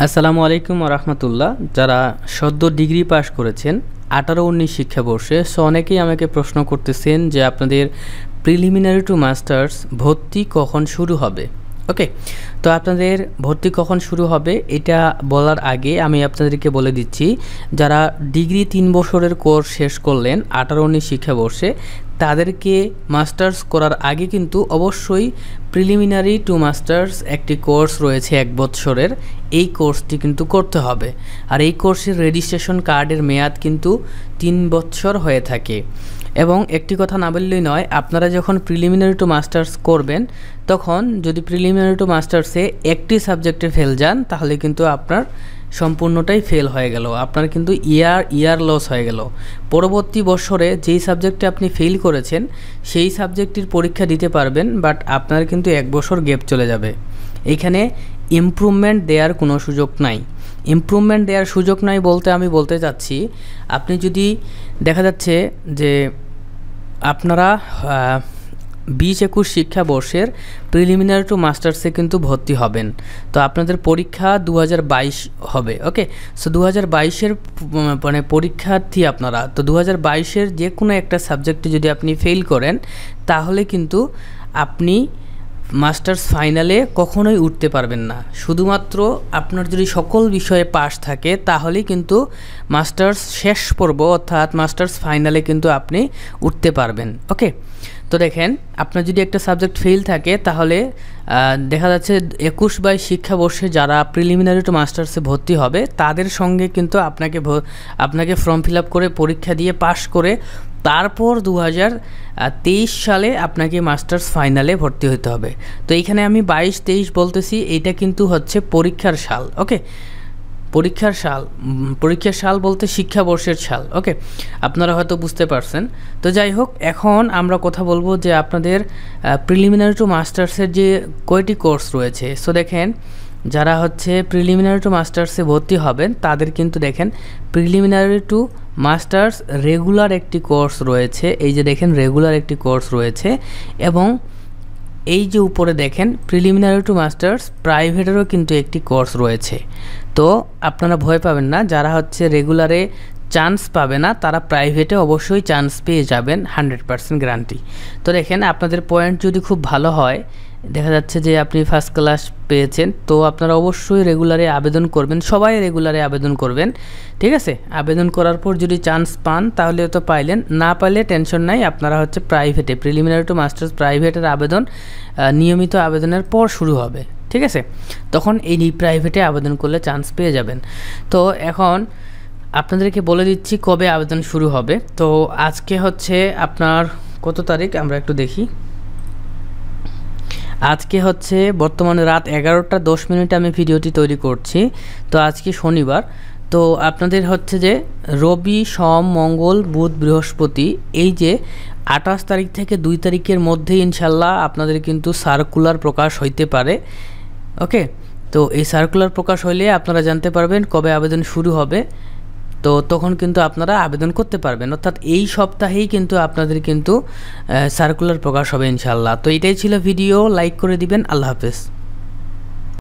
আসসালামু আলাইকুম রহমতুল্লাহ। যারা সদ্য ডিগ্রি পাস করেছেন 18-19 শিক্ষাবর্ষে, সো অনেকেই আমাকে প্রশ্ন করতেছেন যে আপনাদের প্রিলিমিনারি টু মাস্টার্স ভর্তি কখন শুরু হবে। ওকে, তো আপনাদের ভর্তি কখন শুরু হবে এটা বলার আগে আমি আপনাদেরকে বলে দিচ্ছি, যারা ডিগ্রি 3 বছরের কোর্স শেষ করলেন 18-19 শিক্ষাবর্ষে, তাদেরকে মাস্টার্স করার আগে কিন্তু অবশ্যই প্রিলিমিনারি টু মাস্টার্স একটি কোর্স রয়েছে 1 বছরের। এই কোর্সটি কিন্তু করতে হবে, আর এই কোর্সের রেজিস্ট্রেশন কার্ডের মেয়াদ কিন্তু 3 বছর হয়ে থাকে। এবং একটি কথা না বললেই নয়, আপনারা যখন প্রিলিমিনারি টু মাস্টার্স করবেন তখন যদি প্রিলিমিনারি টু মাস্টার্সে একটি সাবজেক্টে ফেল যান তাহলে কিন্তু আপনার সম্পূর্ণটাই ফেল হয়ে গেল, আপনার কিন্তু ইয়ার লস হয়ে গেল। পরবর্তী বছরে যেই সাবজেক্টে আপনি ফেল করেছেন সেই সাবজেক্টটির পরীক্ষা দিতে পারবেন, বাট আপনার কিন্তু 1 বছর গ্যাপ চলে যাবে। এইখানে ইমপ্রুভমেন্ট দেওয়ার কোনো সুযোগ নাই। ইমপ্রুভমেন্ট দেওয়ার সুযোগ নাই বলতে আমি বলতে চাচ্ছি, আপনি যদি দেখা যাচ্ছে যে আপনারা 20-21 শিক্ষাবর্ষের প্রিলিমিনারি টু মাস্টার্সে কিন্তু ভর্তি হবেন, তো আপনাদের পরীক্ষা 2022 হবে। ওকে, সো 2022-এর মানে পরীক্ষার্থী আপনারা, তো 2022-এর যে কোনো একটা সাবজেক্টে যদি আপনি ফেল করেন তাহলে কিন্তু আপনি মাস্টার্স ফাইনালে কখনোই উঠতে পারবেন না। শুধুমাত্র আপনার যদি সকল বিষয়ে পাস থাকে তাহলেই কিন্তু মাস্টার্স শেষ পর্ব অর্থাৎ মাস্টার্স ফাইনালে কিন্তু আপনি উঠতে পারবেন। ওকে, তো দেখেন, আপনার যদি একটা সাবজেক্ট ফেল থাকে তাহলে দেখা যাচ্ছে 21-22 শিক্ষাবর্ষে যারা প্রিলিমিনারি টু মাস্টার্সে ভর্তি হবে তাদের সঙ্গে কিন্তু আপনাকে ফর্ম ফিল আপ করে পরীক্ষা দিয়ে পাশ করে তারপর 2023 সালে আপনাকে মাস্টার্স ফাইনালে ভর্তি হতে হবে। তো এইখানে আমি 22-23 বলতেছি, এইটা কিন্তু হচ্ছে পরীক্ষার সাল। ওকে, পরীক্ষার সাল বলতে শিক্ষাবর্ষের সাল। ওকে, আপনারা হয়তো বুঝতে পারছেন। তো যাই হোক, এখন আমরা কথা বলবো যে আপনাদের প্রিলিমিনারি টু মাস্টার্সের যে কয়টি কোর্স রয়েছে। সো দেখেন, যারা হচ্ছে প্রিলিমিনারি টু মাস্টার্সে ভর্তি হবেন তাদের কিন্তু দেখেন প্রিলিমিনারি টু মাস্টার্স রেগুলার একটি কোর্স রয়েছে। এই যে দেখেন রেগুলার একটি কোর্স রয়েছে, এবং এই যে উপরে দেখেন প্রিলিমিনারি টু মাস্টার্স প্রাইভেটেরও কিন্তু একটি কোর্স রয়েছে। তো আপনারা ভয় পাবেন না, যারা হচ্ছে রেগুলারে চান্স পাবে না তারা প্রাইভেটে অবশ্যই চান্স পেয়ে যাবেন, 100% গ্যারান্টি। তো দেখেন, আপনাদের পয়েন্ট যদি খুব ভালো হয়, দেখা যাচ্ছে যে আপনি ফার্স্ট ক্লাস পেয়েছেন, তো আপনারা অবশ্যই রেগুলারে আবেদন করবেন, সবাই রেগুলারে আবেদন করবেন। ঠিক আছে, আবেদন করার পর যদি চান্স পান তাহলে তো পাইলেন, না পাইলে টেনশন নাই, আপনারা হচ্ছে প্রাইভেটে প্রিলিমিনারি টু মাস্টার্স প্রাইভেটের আবেদন নিয়মিত আবেদনের পর শুরু হবে। ঠিক আছে, তখন এই প্রাইভেটে আবেদন করলে চান্স পেয়ে যাবেন। তো এখন আপনাদেরকে বলে দিচ্ছি কবে আবেদন শুরু হবে। তো আজকে হচ্ছে আপনার কত তারিখ আমরা একটু দেখি। আজকে হচ্ছে বর্তমানে রাত 11:10 আমি ভিডিওটি তৈরি করছি। তো আজকে শনিবার, তো আপনাদের হচ্ছে যে রবি, সোম, মঙ্গল, বুধ, বৃহস্পতি, এই যে 28 তারিখ থেকে 2 তারিখের মধ্যে ইনশাল্লাহ আপনাদের কিন্তু সার্কুলার প্রকাশ হইতে পারে। ওকে, তো এই সার্কুলার প্রকাশ হইলে আপনারা জানতে পারবেন কবে আবেদন শুরু হবে, তো তখন কিন্তু আপনারা আবেদন করতে পারবেন, অর্থাৎ এই সপ্তাহেই কিন্তু আপনাদের কিন্তু সার্কুলার প্রকাশ হবে ইনশাল্লাহ। তো এটাই ছিল ভিডিও, লাইক করে দিবেন। আল্লাহ হাফেজ।